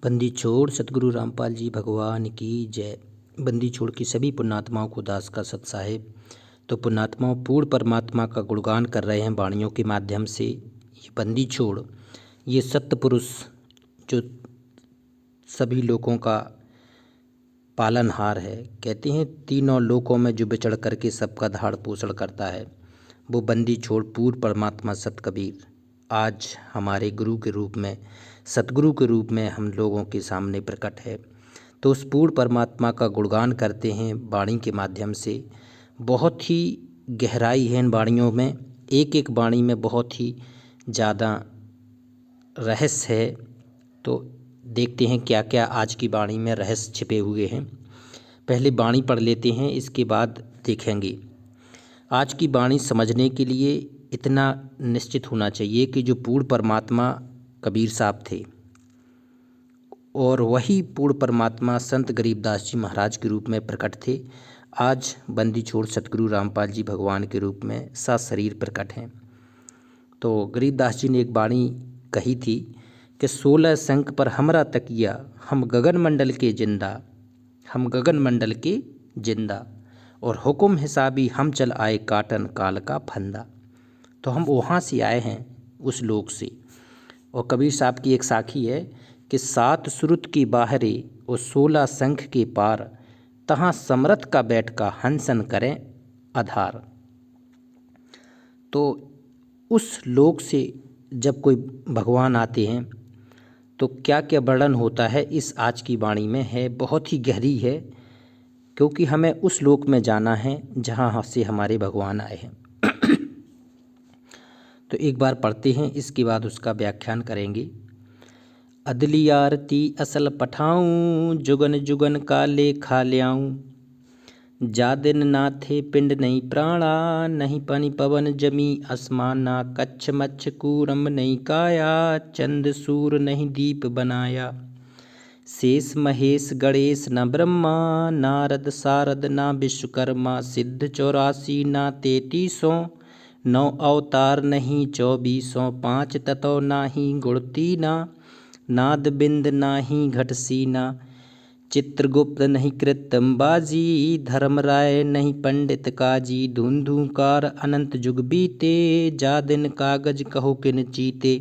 बंदी छोड़ सतगुरु रामपाल जी भगवान की जय। बंदी छोड़ की सभी पुण्यात्माओं को दास का सत साहेब। तो पुण्यात्माओं पूर्ण परमात्मा का गुणगान कर रहे हैं वाणियों के माध्यम से। ये बंदी छोड़, ये सत्य पुरुष जो सभी लोगों का पालनहार है। कहते हैं तीनों लोकों में जो बिचड़ करके सबका धाड़ पोषण करता है, वो बंदी छोड़ पूर्ण परमात्मा सत कबीर आज हमारे गुरु के रूप में, सतगुरु के रूप में हम लोगों के सामने प्रकट है। तो उस पूर्ण परमात्मा का गुणगान करते हैं वाणी के माध्यम से। बहुत ही गहराई है इन वाणियों में, एक एक वाणी में बहुत ही ज़्यादा रहस्य है। तो देखते हैं क्या क्या आज की वाणी में रहस्य छिपे हुए हैं। पहले वाणी पढ़ लेते हैं, इसके बाद देखेंगे। आज की वाणी समझने के लिए इतना निश्चित होना चाहिए कि जो पूर्ण परमात्मा कबीर साहब थे और वही पूर्ण परमात्मा संत गरीबदास जी महाराज के रूप में प्रकट थे, आज बंदी छोड़ सतगुरु रामपाल जी भगवान के रूप में सशरीर प्रकट हैं। तो गरीबदास जी ने एक वाणी कही थी कि 16 शंख पर हमरा तकिया, हम गगन मंडल के जिंदा, हम गगन मंडल के जिंदा, और हुक्म हिसाबी हम चल आए काटन काल का फंदा। तो हम वहाँ से आए हैं, उस लोक से। और कबीर साहब की एक साखी है कि 7 सुरुत की बाहरे और 16 शंख के पार, तहाँ समरथ का बैठ का हंसन करें आधार। तो उस लोक से जब कोई भगवान आते हैं तो क्या क्या वर्णन होता है, इस आज की वाणी में है। बहुत ही गहरी है, क्योंकि हमें उस लोक में जाना है जहाँ से हमारे भगवान आए हैं। तो एक बार पढ़ते हैं, इसके बाद उसका व्याख्यान करेंगे। अदली आरती असल पठाऊं, जुगन जुगन का लेखा ल्याऊं, जा दिन नाथे पिंड नहीं प्राणा, नहीं पानी पवन जमी आसमाना, कच्छ मच्छ कूरम नहीं काया, चंद सूर नहीं दीप बनाया, शेष महेश गणेश न ब्रह्मा, नारद सारद ना विश्वकर्मा, सिद्ध 84 ना 3300, 9 अवतार नहीं 2400, 5 तत्व नाही गुणतीना, नाद बिंद नाही घटसीना, चित्रगुप्त नहीं कृतंबाजी, धर्मराय नहीं पंडित काजी, धुंधुकार अनंत जुग बीते, जा दिन कागज कहो किन चीते,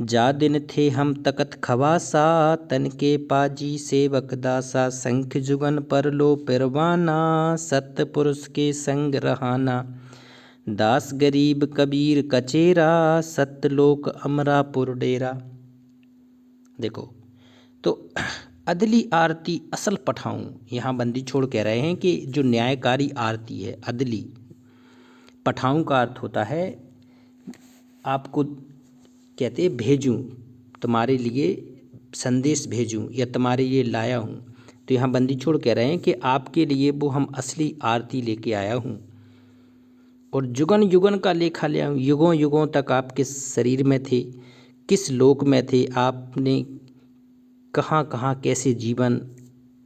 जा दिन थे हम तकत खवासा, तन के पाजी सेवक दासा, संख जुगन पर लो परवाना, सत्य पुरुष के संग रहाना, दास गरीब कबीर कचेरा, सत्यलोक अमरापुर डेरा। देखो, तो अदली आरती असल पठाऊं, यहाँ बंदी छोड़ कह रहे हैं कि जो न्यायकारी आरती है, अदली पठाऊं का अर्थ होता है आपको कहते हैं भेजूं, तुम्हारे लिए संदेश भेजूं या तुम्हारे लिए लाया हूँ। तो यहाँ बंदी छोड़ कह रहे हैं कि आपके लिए वो हम असली आरती लेके आया हूँ, और जुगन युगन का लेखा ले आऊँ। युगों युगों तक आपके शरीर में थे, किस लोक में थे, आपने कहाँ कहाँ कैसे जीवन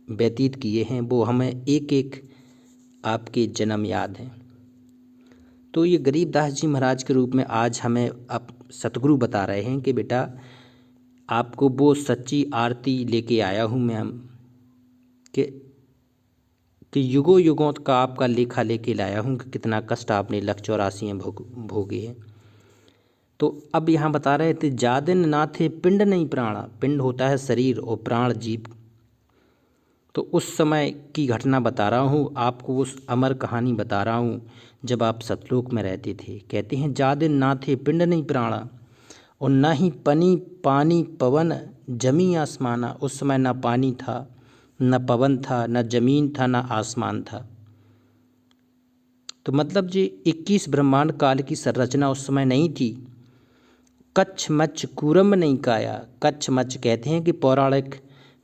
व्यतीत किए हैं, वो हमें एक एक आपके जन्म याद हैं। तो ये गरीबदास जी महाराज के रूप में आज हमें अब सतगुरु बता रहे हैं कि बेटा आपको वो सच्ची आरती लेके आया हूँ मैं, हम कि युगों युगों का आपका लेखा लेके लाया हूँ कि कितना कष्ट आपने 184 भोगे हैं। तो अब यहाँ बता रहे थे, जादिन ना थे पिंड नहीं प्राणा, पिंड होता है शरीर और प्राण जीव। तो उस समय की घटना बता रहा हूँ आपको, उस अमर कहानी बता रहा हूँ जब आप सतलोक में रहते थे। कहते हैं जादिन ना थे पिंड नहीं प्राणा, और ना ही पानी पवन जमी आसमाना। उस समय ना पानी था, न पवन था, न जमीन था, न आसमान था। तो मतलब जी 21 ब्रह्मांड काल की संरचना उस समय नहीं थी। कच्छ मच्छ कूरम नहीं काया। कच्छ मच्छ कहते हैं कि पौराणिक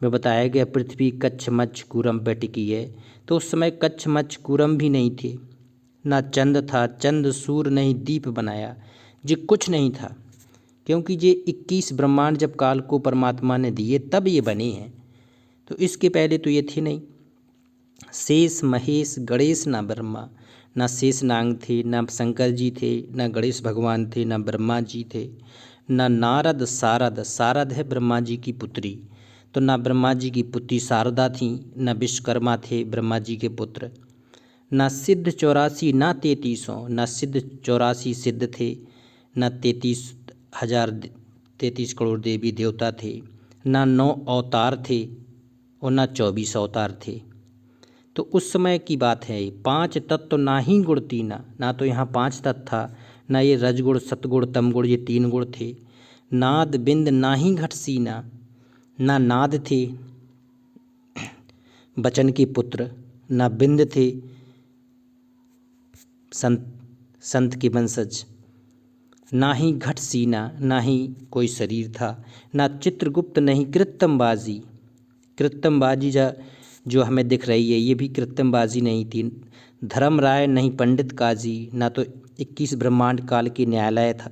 में बताया गया पृथ्वी कच्छ मच्छ कूरम पे टिकी है। तो उस समय कच्छ मच्छ कूरम भी नहीं थे, ना चंद था, चंद सूर नहीं दीप बनाया, जी कुछ नहीं था। क्योंकि ये 21 ब्रह्मांड जब काल को परमात्मा ने दिए तब ये बने हैं, तो इसके पहले तो ये थे नहीं। शेष महेश गणेश ना ब्रह्मा, ना शेष नाग थे, ना शंकर जी थे, ना गणेश भगवान थे, ना ब्रह्मा जी थे, ना नारद सारद। सारद है ब्रह्मा जी की पुत्री, तो ना ब्रह्मा जी की पुत्री शारदा थी, न विश्वकर्मा थे ब्रह्मा जी के पुत्र, न सिद्ध 84, ना 3300, न सिद्ध 84 सिद्ध थे, न 33 करोड़ देवी देवता थे, ना 9 अवतार थे और ना 24 अवतार थे। तो उस समय की बात है। 5 तत्व तो ना ही गुण तीना, ना तो यहाँ 5 तत्व था, ना ये रजगुण सतगुण तमगुण ये 3 गुण थे। नाद बिंद ना ही घट सीना, ना नाद थे बचन के पुत्र, ना बिंद थे संत के वंशज, ना ही घट सीना, ना ही कोई शरीर था, ना चित्रगुप्त नहीं कृत्रिमबाजी। कृत्रिमबाजी जो हमें दिख रही है ये भी कृत्रिमबाजी नहीं थी। धर्मराय नहीं पंडित काजी, ना तो 21 ब्रह्मांड काल की न्यायालय था,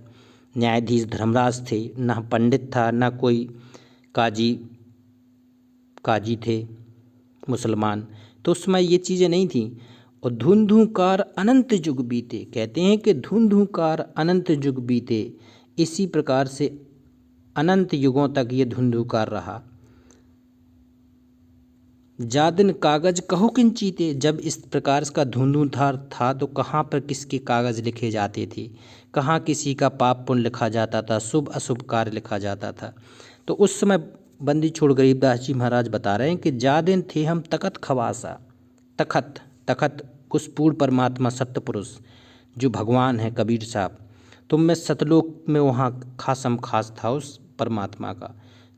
न्यायाधीश धर्मराज थे, ना पंडित था, ना कोई काजी थे मुसलमान। तो उस समय ये चीज़ें नहीं थी। और धुंधुकार अनंत युग बीते, कहते हैं कि धुंधुकार अनंत युग बीते, इसी प्रकार से अनंत युगों तक ये धुंधुकार रहा। जादिन कागज कहो किंचीते, जब इस प्रकार का धुंधुकार था तो कहाँ पर किसके कागज लिखे जाते थे, कहाँ किसी का पाप पुण्य लिखा जाता था, शुभ अशुभ कार्य लिखा जाता था। तो उस समय बंदी छोड़ गरीबदास जी महाराज बता रहे हैं कि जादिन थे हम तखत खवासा। तखत उस पूर्ण परमात्मा सत्य पुरुष जो भगवान है कबीर साहब, तो मैं सतलोक में वहाँ खासम खास था उस परमात्मा का।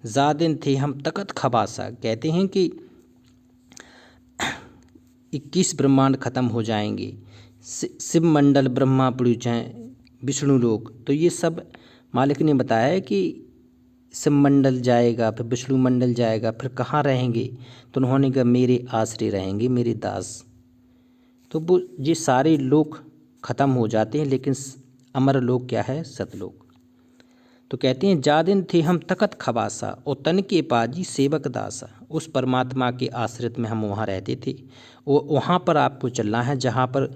जादिन थे हम तखत खवासा, कहते हैं कि 21 ब्रह्मांड खत्म हो जाएंगे, शिव मंडल ब्रह्मा पुरुषें विष्णु लोक, तो ये सब मालिक ने बताया है कि शिव मंडल जाएगा, फिर विष्णु मंडल जाएगा, फिर कहाँ रहेंगे, तो उन्होंने कहा मेरे आश्रय रहेंगे मेरे दास। तो वो ये सारे लोक खत्म हो जाते हैं, लेकिन अमर लोक क्या है, सतलोक। तो कहते हैं जादिन थे हम तखत खवासा और तन के पाजी सेवक दासा। उस परमात्मा के आश्रित में हम वहाँ रहते थे। वो वहाँ पर आपको चलना है जहाँ पर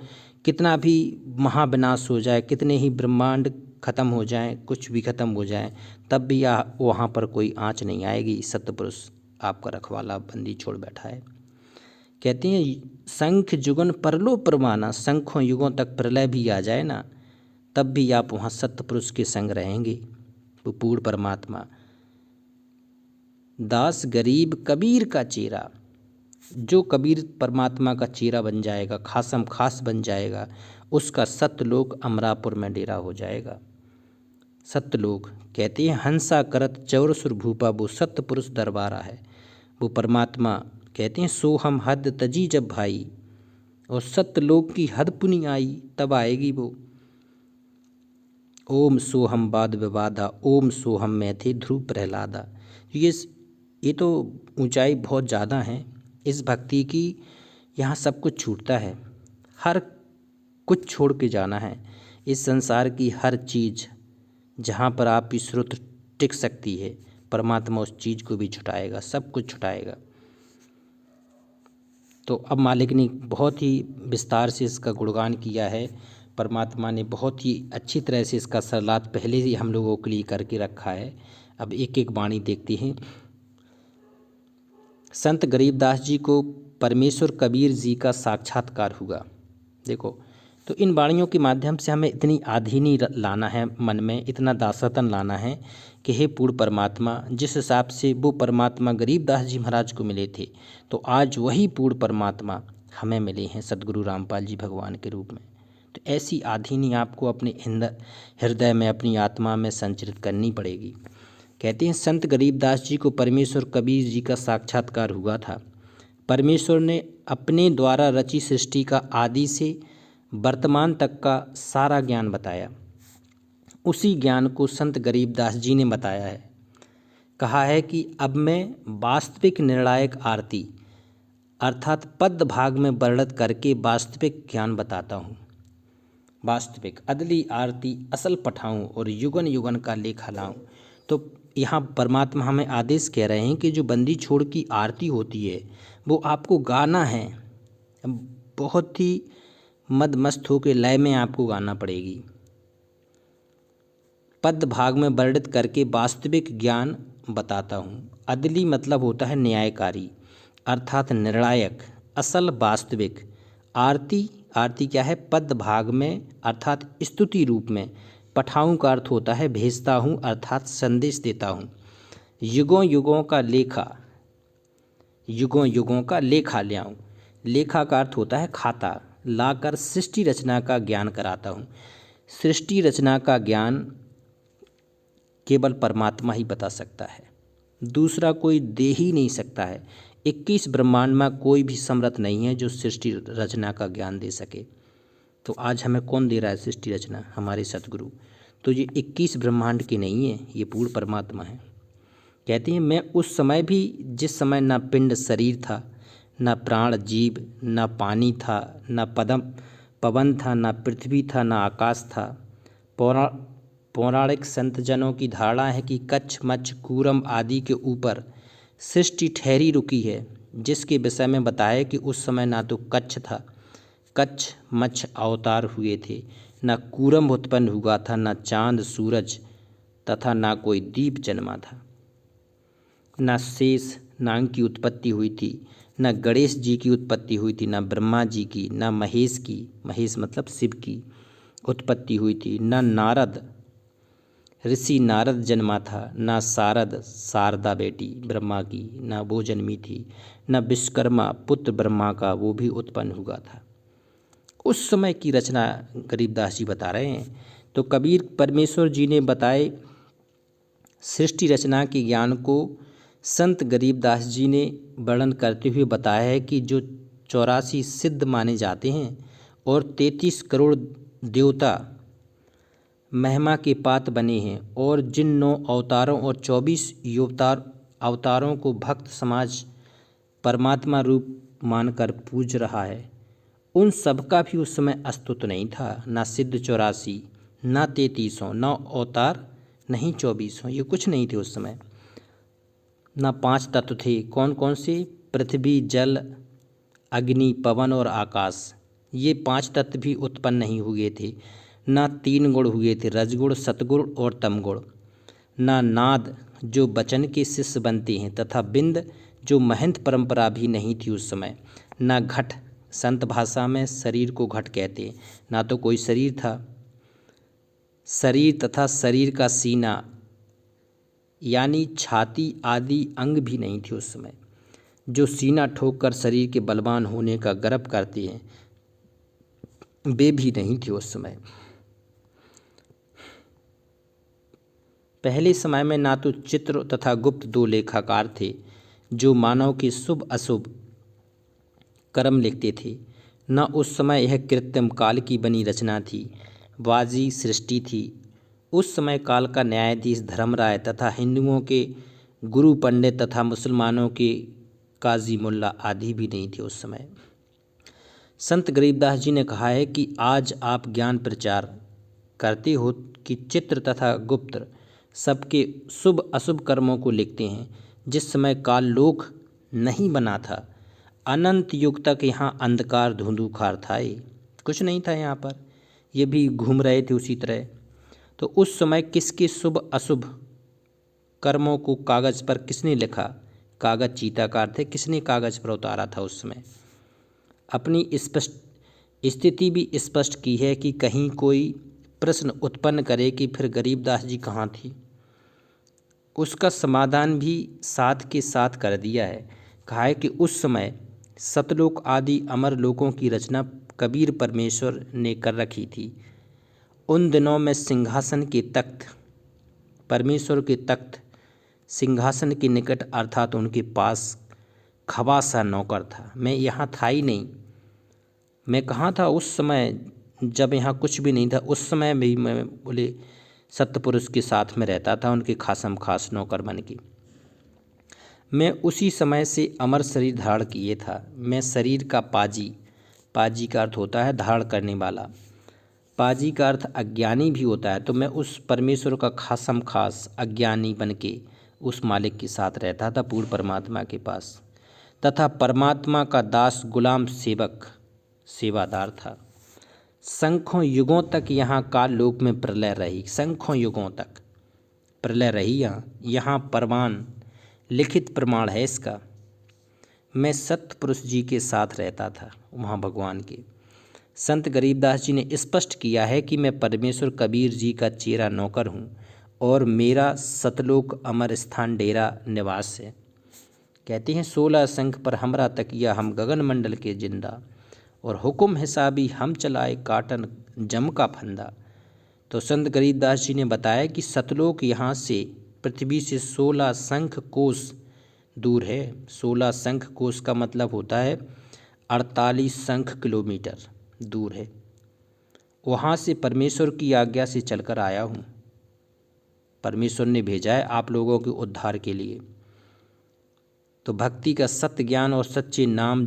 कितना भी महाविनाश हो जाए, कितने ही ब्रह्मांड खत्म हो जाएं, कुछ भी खत्म हो जाए, तब भी वहाँ पर कोई आँच नहीं आएगी। सत्यपुरुष आपका रखवाला बंदी छोड़ बैठा है। कहते हैं शंख जुगन परलो परवाना, शंखों युगों तक प्रलय भी आ जाए ना, तब भी आप वहाँ सत्यपुरुष के संग रहेंगे, वो पूर्ण परमात्मा। दास गरीब कबीर का चेरा, जो कबीर परमात्मा का चेरा बन जाएगा, खासम खास बन जाएगा, उसका सत्यलोक अमरापुर में डेरा हो जाएगा। सत्यलोक कहते हैं हंसा करत चौरसुर भूपा, वो सत्य पुरुष दरबारा है, वो परमात्मा। कहते हैं सो हम हद तजी जब भाई, और सत्यलोक की हद पुनि आई, तब आएगी वो। ओम सोहम वाद विवादा, ओम सोहम में थे ध्रुव प्रहलादा। ये तो ऊंचाई बहुत ज़्यादा है इस भक्ति की। यहाँ सब कुछ छूटता है, हर कुछ छोड़ के जाना है। इस संसार की हर चीज़ जहाँ पर आपकी श्रुत टिक सकती है, परमात्मा उस चीज़ को भी छुटाएगा, सब कुछ छुटाएगा। तो अब मालिक ने बहुत ही विस्तार से इसका गुणगान किया है। परमात्मा ने बहुत ही अच्छी तरह से इसका सरलात पहले ही हम लोगों के लिए करके रखा है। अब एक एक वाणी देखते हैं। संत गरीबदास जी को परमेश्वर कबीर जी का साक्षात्कार हुआ। देखो, तो इन वाणियों के माध्यम से हमें इतनी आधीनी लाना है मन में, इतना दासतन लाना है कि हे पूर्ण परमात्मा, जिस हिसाब से वो परमात्मा गरीबदास जी महाराज को मिले थे, तो आज वही पूर्ण परमात्मा हमें मिले हैं सदगुरु रामपाल जी भगवान के रूप में। तो ऐसी आधीनी आपको अपने हृदय में, अपनी आत्मा में संचरित करनी पड़ेगी। कहते हैं संत गरीबदास जी को परमेश्वर कबीर जी का साक्षात्कार हुआ था। परमेश्वर ने अपने द्वारा रची सृष्टि का आदि से वर्तमान तक का सारा ज्ञान बताया। उसी ज्ञान को संत गरीबदास जी ने बताया है। कहा है कि अब मैं वास्तविक निर्णायक आरती अर्थात पद भाग में वर्णित करके वास्तविक ज्ञान बताता हूँ। वास्तविक अदली आरती असल पठाऊँ और युगन युगन का लेखा लाऊँ। तो यहाँ परमात्मा हमें आदेश कह रहे हैं कि जो बंदी छोड़ की आरती होती है वो आपको गाना है, बहुत ही मद मस्त होकर लय में आपको गाना पड़ेगी। पद भाग में वर्णित करके वास्तविक ज्ञान बताता हूँ। अदली मतलब होता है न्यायकारी, अर्थात निर्णायक, असल, वास्तविक। आरती, आरती क्या है? पद भाग में अर्थात स्तुति रूप में। पठाऊं का अर्थ होता है भेजता हूँ अर्थात संदेश देता हूँ। युगों युगों का लेखा, युगों युगों का लेखा ले आऊँ। लेखा का अर्थ होता है खाता, लाकर सृष्टि रचना का ज्ञान कराता हूँ। सृष्टि रचना का ज्ञान केवल परमात्मा ही बता सकता है, दूसरा कोई दे ही नहीं सकता है। 21 ब्रह्मांड में कोई भी समर्थ नहीं है जो सृष्टि रचना का ज्ञान दे सके। तो आज हमें कौन दे रहा है सृष्टि रचना? हमारे सतगुरु। तो ये 21 ब्रह्मांड की नहीं है, ये पूर्ण परमात्मा है। कहते हैं मैं उस समय भी जिस समय ना पिंड शरीर था, ना प्राण जीव, ना पानी था, ना पवन था, ना पृथ्वी था, ना आकाश था। पौराणिक संतजनों की धारणा है कि कच्छ, मच्छ, कूरम आदि के ऊपर सृष्टि ठहरी रुकी है, जिसके विषय में बताया कि उस समय ना तो कच्छ था, कच्छ मच्छ अवतार हुए थे, न कूरम उत्पन्न हुआ था, न चांद सूरज तथा ना कोई दीप जन्मा था, न शेष नाग की उत्पत्ति हुई थी, न गणेश जी की उत्पत्ति हुई थी, न ब्रह्मा जी की, न महेश की, महेश मतलब शिव की उत्पत्ति हुई थी, न नारद ऋषि नारद जन्मा था, न शारद शारदा बेटी ब्रह्मा की न वो जन्मी थी, न विश्वकर्मा पुत्र ब्रह्मा का वो भी उत्पन्न हुआ था। उस समय की रचना गरीबदास जी बता रहे हैं। तो कबीर परमेश्वर जी ने बताए सृष्टि रचना के ज्ञान को संत गरीबदास जी ने वर्णन करते हुए बताया है कि जो 84 सिद्ध माने जाते हैं और 33 करोड़ देवता महिमा के पात्र बने हैं, और जिन 9 अवतारों और 24 अवतारों को भक्त समाज परमात्मा रूप मानकर पूज रहा है, उन सबका भी उस समय अस्तित्व नहीं था। ना सिद्ध 84, ना 33, ना अवतार, नहीं 24, ये कुछ नहीं थे उस समय। ना 5 तत्व थे। कौन कौन से? पृथ्वी, जल, अग्नि, पवन और आकाश। ये 5 तत्व भी उत्पन्न नहीं हुए थे। ना 3 गुण हुए थे, रजगुण, सतगुण और तमगुण। ना नाद जो वचन के शिष्य बनते हैं, तथा बिंद जो महंत परंपरा भी नहीं थी उस समय। ना घट, संत भाषा में शरीर को घट कहते हैं, ना तो कोई शरीर था। शरीर तथा शरीर का सीना यानी छाती आदि अंग भी नहीं थे उस समय, जो सीना ठोक कर शरीर के बलवान होने का गर्व करते हैं, वे भी नहीं थे उस समय। पहले समय में ना तो चित्र तथा गुप्त 2 लेखाकार थे जो मानव के शुभ अशुभ कर्म लिखते थे। न उस समय यह कृत्रिम काल की बनी रचना थी, वाजी सृष्टि थी। उस समय काल का न्यायाधीश धर्मराय तथा हिंदुओं के गुरु पंडित तथा मुसलमानों के काजी मुल्ला आदि भी नहीं थे उस समय। संत गरीबदास जी ने कहा है कि आज आप ज्ञान प्रचार करते हो कि चित्र तथा गुप्त सबके शुभ अशुभ कर्मों को लिखते हैं। जिस समय काल लोक नहीं बना था, अनंत युग तक यहाँ अंधकार धुंधुकार था, कुछ नहीं था यहाँ पर, ये भी घूम रहे थे उसी तरह। तो उस समय किसके शुभ अशुभ कर्मों को कागज पर किसने लिखा? कागज चीताकार थे, किसने कागज पर उतारा था उस समय? अपनी स्पष्ट स्थिति भी स्पष्ट की है कि कहीं कोई प्रश्न उत्पन्न करे कि फिर गरीबदास जी कहाँ थी, उसका समाधान भी साथ के साथ कर दिया है। कहा है कि उस समय सतलोक आदि अमर लोकों की रचना कबीर परमेश्वर ने कर रखी थी। उन दिनों में सिंहासन के तख्त, परमेश्वर के तख्त सिंहासन के निकट अर्थात उनके पास खबा सा नौकर था। मैं यहाँ था ही नहीं, मैं कहाँ था उस समय जब यहाँ कुछ भी नहीं था। उस समय भी मैं बोले सत्पुरुष के साथ में रहता था, उनके खासम खास नौकर बन के। मैं उसी समय से अमर शरीर धारण किए था। मैं शरीर का पाजी, पाजी का अर्थ होता है धारण करने वाला, पाजी का अर्थ अज्ञानी भी होता है। तो मैं उस परमेश्वर का खासम खास अज्ञानी बन के उस मालिक के साथ रहता था, पूर्ण परमात्मा के पास, तथा परमात्मा का दास गुलाम सेवक सेवादार था। संख्यों युगों तक यहाँ काल लोक में प्रलय रही, संख्यों युगों तक। प्रलय रही यहाँ परवान लिखित प्रमाण है इसका। मैं सत्पुरुष जी के साथ रहता था वहाँ भगवान के। संत गरीबदास जी ने स्पष्ट किया है कि मैं परमेश्वर कबीर जी का चेरा नौकर हूँ और मेरा सतलोक अमर स्थान डेरा निवास है। कहते हैं 16 शंख पर हमरा तकिया हम गगन मंडल के जिंदा और हुक्म हिसाबी हम चलाए काटन जम का फंदा। तो संत गरीबदास जी ने बताया कि सतलोक यहाँ से पृथ्वी से 16 शंख कोस दूर है। 16 शंख कोस का मतलब होता है 48 शंख किलोमीटर दूर है। वहाँ से परमेश्वर की आज्ञा से चलकर आया हूँ। परमेश्वर ने भेजा है आप लोगों के उद्धार के लिए। तो भक्ति का सत्य ज्ञान और सच्चे नाम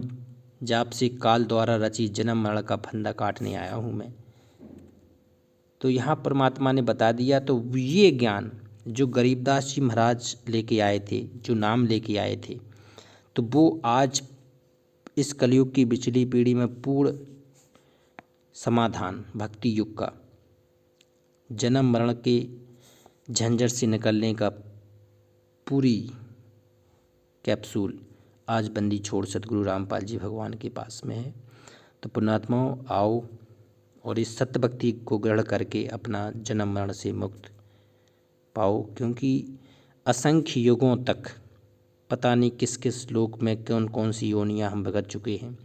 जाप से काल द्वारा रची जन्म मरण का फंदा काटने आया हूँ मैं। तो यहाँ परमात्मा ने बता दिया। तो ये ज्ञान जो गरीबदास जी महाराज लेके आए थे, जो नाम लेके आए थे, तो वो आज इस कलयुग की पिछली पीढ़ी में पूर्ण समाधान भक्ति युग का, जन्म मरण के झंझट से निकलने का पूरी कैप्सूल आज बंदी छोड़ सतगुरु रामपाल जी भगवान के पास में है। तो पुण्यात्माओं आओ और इस सत्य भक्ति को ग्रहण करके अपना जन्म मरण से मुक्त पाओ, क्योंकि असंख्य युगों तक पता नहीं किस किस लोक में कौन कौन सी योनियाँ हम भुगत चुके हैं।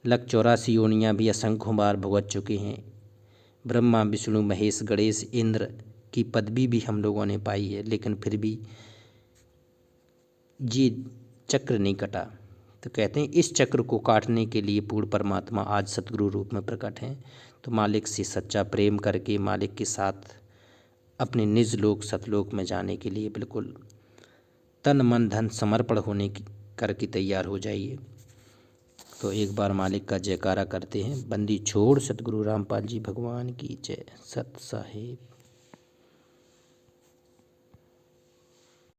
184 योनियाँ भी असंख्यों बार भुगत चुके हैं। ब्रह्मा विष्णु महेश गणेश इंद्र की पदवी भी हम लोगों ने पाई है, लेकिन फिर भी ये चक्र नहीं कटा। तो कहते हैं इस चक्र को काटने के लिए पूर्ण परमात्मा आज सतगुरु रूप में प्रकट हैं। तो मालिक से सच्चा प्रेम करके मालिक के साथ अपने निज लोक सतलोक में जाने के लिए बिल्कुल तन मन धन समर्पण होने की करके तैयार हो जाइए। तो एक बार मालिक का जयकारा करते हैं। बंदी छोड़ सतगुरु रामपाल जी भगवान की जय। सत साहिब।